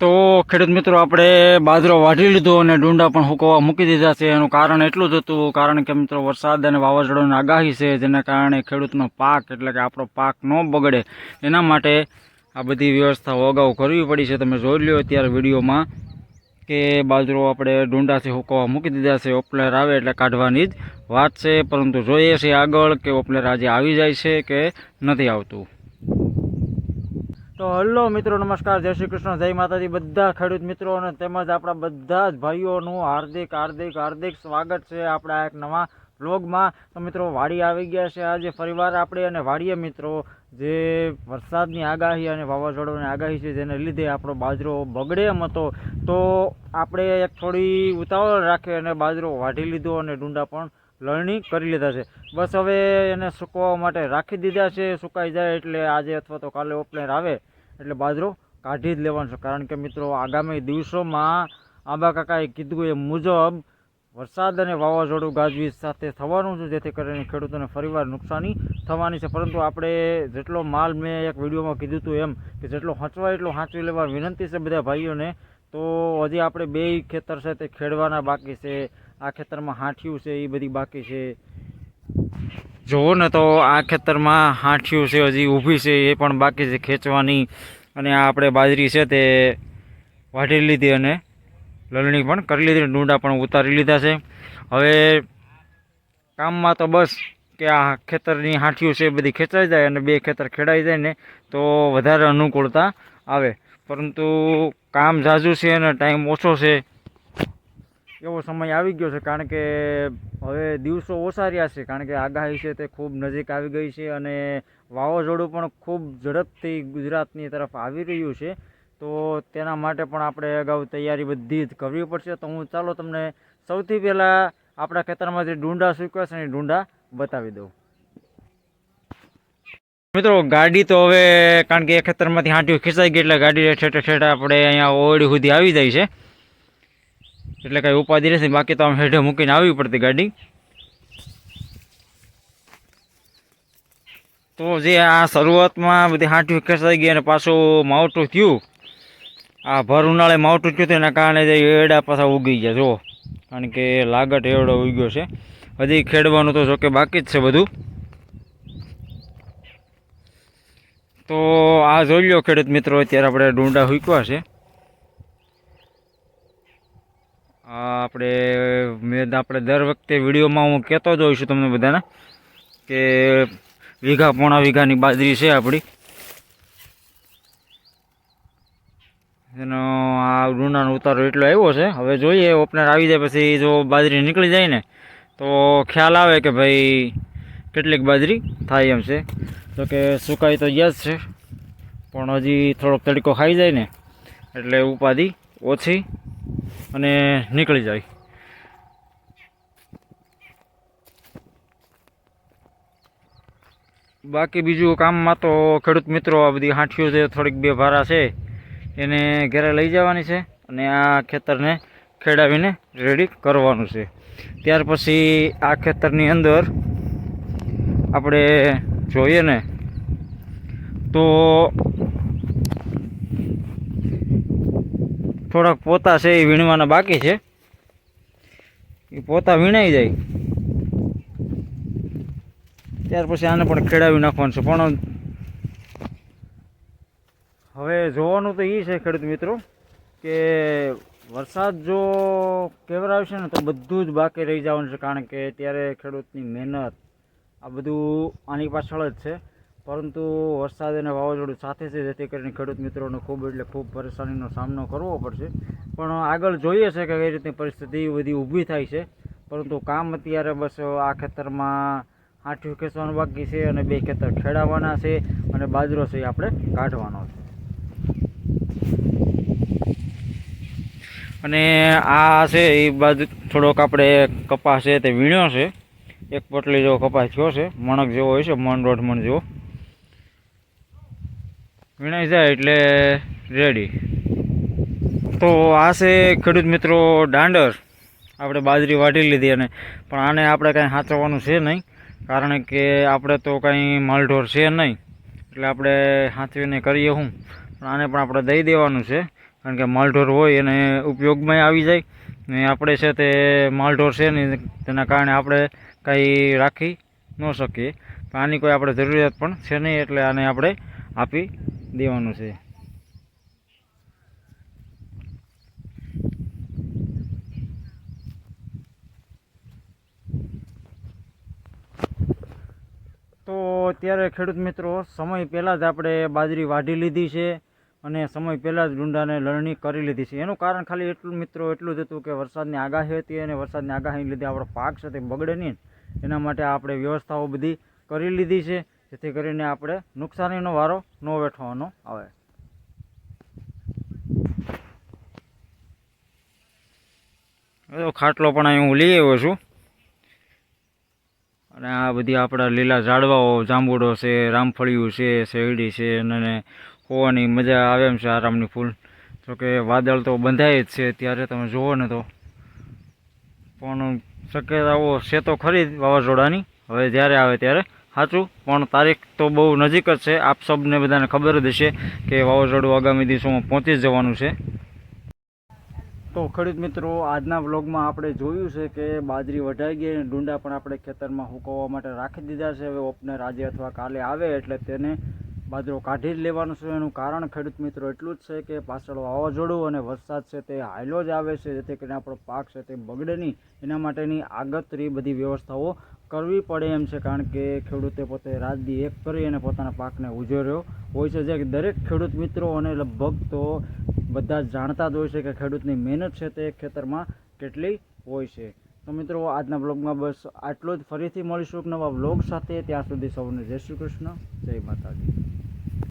તો ખેડૂત મિત્રો આપણે બાજરો વાઢી લીધો અને ડુંડા પણ હુકવવા મૂકી દીધા છે. એનું કારણ એટલું જ હતું, કારણ કે મિત્રો વરસાદ અને વાવાઝોડાની આગાહી છે, જેના કારણે ખેડૂતનો પાક એટલે કે આપણો પાક ન બગડે એના માટે આ બધી વ્યવસ્થાઓ અગાઉ કરવી પડી છે. તમે જોઈ લ્યો અત્યારે વિડીયોમાં કે બાજરો આપણે ડુંડાથી હુકવવા મૂકી દીધા છે. ઓપલેર આવે એટલે કાઢવાની જ વાત છે, પરંતુ જોઈએ છીએ આગળ કે ઓપલેર આજે આવી જાય છે કે નથી આવતું. તો હલો મિત્રો, નમસ્કાર, જય શ્રી કૃષ્ણ, જય માતાજી બધા ખેડૂત મિત્રો અને તેમજ આપણા બધા જ ભાઈઓનું હાર્દિક હાર્દિક હાર્દિક સ્વાગત છે આપણા એક નવા વ્લોગમાં. તો મિત્રો વાડી આવી ગયા છે આજે ફરીવાર આપણે, અને વાડીએ મિત્રો જે વરસાદની આગાહી અને વાવાઝોડાની આગાહી છે, જેને લીધે આપણો બાજરો બગડે એમ હતો, તો આપણે એક થોડી ઉતાવળ રાખી અને બાજરો વાઢી લીધો અને ડુંડા પણ લણણી કરી લીધા છે. બસ હવે એને સુકવવા માટે રાખી દીધા છે. સુકાઈ જાય એટલે આજે અથવા તો કાલે ઓપલેર આવે એટલે બાજરો કાઢી જ લેવાનો છે. કારણ કે મિત્રો આગામી દિવસોમાં આંબા કાકાએ કીધું એ મુજબ વરસાદ અને વાવાઝોડું ગાજવીજ સાથે થવાનું છે, જેથી કરીને ખેડૂતોને ફરીવાર નુકસાની થવાની છે. પરંતુ આપણે જેટલો માલ, મેં એક વિડીયોમાં કીધું હતું એમ, કે જેટલો હંચવાય એટલો હાંચવી લેવા વિનંતી છે બધા ભાઈઓને. તો હજી આપણે બે ખેતર છે તે ખેડવાના બાકી છે. આ ખેતરમાં હાંઠિયું છે એ બધી બાકી છે. જુઓ ને, તો આ ખેતરમાં હાંઠિયું છે હજી ઊભી છે એ પણ બાકી છે ખેંચવાની. અને આ આપણે બાજરી છે તે વાઢી લીધી અને લલણી પણ કરી લીધી, ડુંડા પણ ઉતારી લીધા છે. હવે કામમાં તો બસ કે આ ખેતરની હાંઠિયું છે એ બધી ખેંચાઈ જાય અને બે ખેતર ખેડાઈ જાય ને તો વધારે અનુકૂળતા આવે. પરંતુ કામ ઝાઝું છે અને ટાઈમ ઓછો છે એવો સમય આવી ગયો છે. કારણ કે હવે દિવસો ઓછા રહ્યા છે, કારણ કે આગાહી છે તે ખૂબ નજીક આવી ગઈ છે અને વાવાઝોડું પણ ખૂબ ઝડપથી ગુજરાતની તરફ આવી રહ્યું છે. તો તેના માટે પણ આપણે અગાઉ તૈયારી બધી જ કરવી પડશે. તો હું ચાલો તમને સૌથી પહેલાં આપણા ખેતરમાં જે ડુંડા સૂક્યા છે એ ડુંડા બતાવી દઉં. મિત્રો ગાડી તો હવે, કારણ કે એ ખેતરમાંથી હાંઠિયું ખેંચાઈ ગઈ એટલે ગાડી ઠેઠે ઠેઠે આપણે અહીંયા ઓળી સુધી આવી જાય છે, એટલે કાંઈ ઉપાધિ નથી. બાકી તો આમ હેઠે મૂકીને આવવી પડતી ગાડી. તો જે આ શરૂઆતમાં બધી હાંઠિયું ખેંચાઈ ગઈ અને પાછું માવઠું થયું, આ ભર ઉનાળે માવઠું થયું તેના કારણે જે એડા પાછા ઉગી ગયા. જુઓ, કારણ કે લાગટ એવડો ઉગ્યો છે. હજી ખેડવાનું તો જોકે બાકી જ છે બધું. તો આ જોઈ લો ખેડૂત મિત્રો, અત્યારે આપણે ડુંડા હૂક્યા છે. મેં દર વખતે વિડીયોમાં હું કહેતો જ હોઉં છું તમને બધાને કે વીઘા પોણા વીઘાની બાજરી છે આપણી. એનો આ ડુંડાનો ઉતારો એટલો આવ્યો છે. હવે જોઈએ ઓપનર આવી જાય પછી જો બાજરી નીકળી જાય ને તો ખ્યાલ આવે કે ભાઈ કેટલીક બાજરી થાય એમ છે. તો કે સુકાઈ તો ગયા જ છે, પણ હજી થોડોક તડકો ખાઈ જાય ને એટલે ઉપાધિ ઓછી અને નીકળી જાય. બાકી બીજું કામમાં તો ખેડૂત મિત્રો આ બધી હાંઠીઓ છે થોડીક બે ભારા છે એને ઘરે લઈ જવાની છે અને આ ખેતરને ખેડાવીને રેડી કરવાનું છે. ત્યાર પછી આ ખેતરની અંદર આપણે જોઈએ ને તો થોડાક પોતા છે એ વીણવાના બાકી છે. એ પોતા વીણાઈ જાય ત્યાર પછી આને પણ ખેડાવી નાખવાનું છે. પણ હવે જોવાનું તો એ છે ખેડૂત મિત્રો કે વરસાદ જો કેવરાવશે ને તો બધું જ બાકી રહી જવાનું છે, કારણ કે ત્યારે ખેડૂતની મહેનત આ બધું આની પાછળ જ છે. પરંતુ વરસાદ અને વાવાઝોડું સાથે છે, જેથી કરીને ખેડૂત મિત્રોને ખૂબ એટલે ખૂબ પરેશાનીનો સામનો કરવો પડશે. પણ આગળ જોઈએ છે કે કઈ રીતની પરિસ્થિતિ બધી ઊભી થાય છે. પરંતુ કામ અત્યારે બસ આ ખેતરમાં હાંઠિયું ખેંચવાનું બાકી છે અને બે ખેતર ખેડાવવાના છે અને બાજરો છે એ આપણે કાઢવાનો છે. અને આ છે એ બાજુ થોડોક આપણે કપાસ છે તે વીણ્યો છે, એક પોટલી જેવો કપાસ થયો છે, મણક જેવો હોય છે, મણ દોઢ મણ જેવો. વીણાઈ જાય એટલે રેડી. તો આ છે ખેડૂત મિત્રો દાંડર. આપણે બાજરી વાઢી લીધી અને પણ આને આપણે કાંઈ સાચવવાનું છે નહીં, કારણ કે આપણે તો કાંઈ માલઢોર છે નહીં, એટલે આપણે સાચવીને કરીએ હું. પણ આને પણ આપણે દઈ દેવાનું છે, કારણ કે માલઢોર હોય એને ઉપયોગમાં આવી જાય ને આપણે છે તે માલઢોર છે ને તેના કારણે આપણે કાંઈ રાખી ન શકીએ. પણ આની કોઈ આપણે જરૂરિયાત પણ છે નહીં, એટલે આને આપણે આપી દેવાનું છે. તો અત્યારે ખેડૂત મિત્રો સમય પહેલાં જ આપણે બાજરી વાઢી લીધી છે અને સમય પહેલાં જ ડુંડાને લણણી કરી લીધી છે. એનું કારણ ખાલી એટલું મિત્રો એટલું જ હતું કે વરસાદની આગાહી હતી અને વરસાદની આગાહીને લીધે આપણો પાક છે તે બગડે નહીં, એના માટે આપણે વ્યવસ્થાઓ બધી કરી લીધી છે, જેથી કરીને આપણે નુકસાનીનો વારો ન વેઠવાનો આવે. હવે ખાટલો પણ અહીં હું લઈ આવ્યો છું અને આ બધી આપણા લીલા ઝાડવાઓ, જાંબુડો છે, રામફળિયું છે, શેરડી છે અને હોવાની મજા આવે એમ છે આરામની ફૂલ. જોકે વાદળ તો બંધાય જ છે ત્યારે તમે જુઓ ને તો, પણ શક્યતાઓ છે તો ખરી જ વાવાઝોડાની. હવે જ્યારે આવે ત્યારે સાચું, પણ તારીખ તો બહુ નજીક જ છે. આપ સબને બધાને ખબર જ હશે કે વાવાઝોડું આગામી દિવસોમાં પહોંચી જ જવાનું છે. તો ખેડૂત મિત્રો, આજના વ્લોગમાં આપણે જોયું છે કે બાજરી વઢાઈ ગઈ અને ડુંડા પણ આપણે ખેતરમાં સૂકવવા માટે રાખી દીધા છે. હવે ઓપનર આજે અથવા કાલે આવે એટલે તેને બાજરો કાઢી જ લેવાનો છે. એનું કારણ ખેડૂત મિત્રો એટલું જ છે કે પાછળ વાવાઝોડું અને વરસાદ છે તે હાઈલો જ આવે છે, જેથી કરીને આપણો પાક છે તે બગડે નહીં, એના માટેની આગતરી બધી વ્યવસ્થાઓ કરવી પડે એમ છે. કારણ કે ખેડૂતે પોતે રાત દી એક કરી અને પોતાના પાકને ઉજેર્યો હોય છે. જે દરેક ખેડૂત મિત્રો અને લગભગ તો બધા જ જાણતા જ હોય છે કે ખેડૂતની મહેનત છે તે ખેતરમાં કેટલી હોય છે. તો મિત્રો, આજના બ્લોગમાં બસ આટલું જ. ફરીથી મળીશું એક નવા બ્લોગ સાથે. ત્યાં સુધી સૌને જય શ્રી કૃષ્ણ, જય માતાજી.